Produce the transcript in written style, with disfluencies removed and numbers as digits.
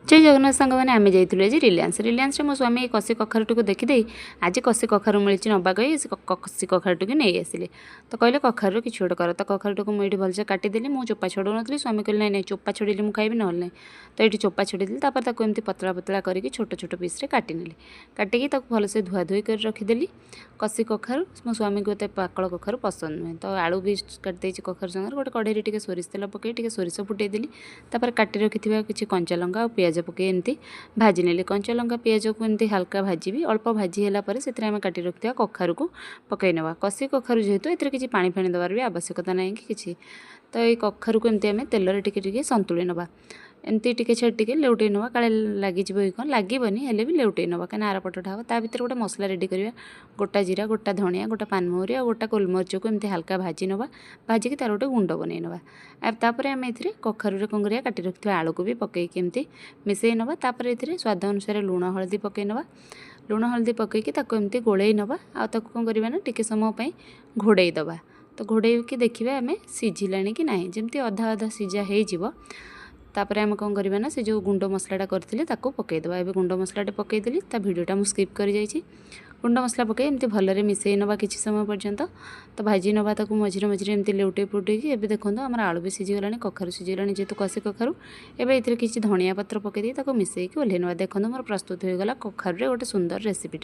जय जगन्नाथ सांग मैंने आम जाइलु आज रिलायंस मो स्वामी कषि कखारुटी को देखीदे आज कषि कखारु मिली नवा कही कषि कखारुटी को नहीं आसिले तो कहले कखारू कि गोटे कर तो कखारुटी को मुझे भलसे काटिदेली मुझे चोपा छड़ौ नी स्वामी कहले ना चोपा छड़ेली मुझे खाइबी ना ना तो ये चोपा छड़ेदेली एमती पतला पतला करके छोट छोट पीस काटिनेली काटिकी भलसे धुआ धुई कर रखीदेली कषि कखारू मो स्वामी को पाकल कखारू पसंद नुहे तो आलू भी काटिदे कखारू संगे गोटे कढ़ई टे सोरिष तेल पकई सोरिष फुटेदेली काटी रखि किसी कंचा लंका और पियाज पकई एमती भाजी नेली कंचा लंका पियाज को एमती हल्का भाजी अल्प भाजी है से काटी रखिया कखारू को पकई नवा कषि कखारू जेहेतु ए किसी पानी फाणी देवार भी आवश्यकता ना कि किसी तो ये कखारू को एमती आम तेल टिके संतुली नवा एमती टिके छेड़ टिके लेउटे नवा काले लगी कौन लगभग हेल्ले भी लेउटे नवा कहीं आरपटा हम ता भर गोटे मसला रेडी करवा गोटा जीरा गोटा धनिया गोटा पानमहुरी और गोटा गोलमरीच को एमती हल्का भाजी नवा भाजिकी तार गोटे गुंड बन नवा तापर आम ए कखारू कौन करा काटी रखिया आलू को भी पकईकी एमती मिसई नवा तापर ए स्वाद अनुसार लुण हलदी पकई नवा लुण हलदी पकईकी एमती गोलई नवा आताको कौन करवा ना टिके समय घोड़ई दबा तो घोड़ई की देखा आम सीझिला कि ना जमती अधा अधा सीझा हो तापर आम कौन करवा ना से जो गुंड मसलाटा करते पकईदेवा ए गुंड मसलाटे पकईदेली भिडटा मुझे स्किप कर जाइए गुंड मसला पकई एमती भलरे मिसई नवा किसी समय पर्यंत तो भाजी नवा ताकू मझे मझे एमती लेउटे पुटेकी एबे देखो आम आलू भी सीझीगला कखारू सीझीगला जेहेतु कषि कखारू एबे किसी धनिया पत्र पकई मिसई ओल्हे नवा देखो मोर प्रस्तुत हो गला कखारू गोटे सुंदर रेसिपी।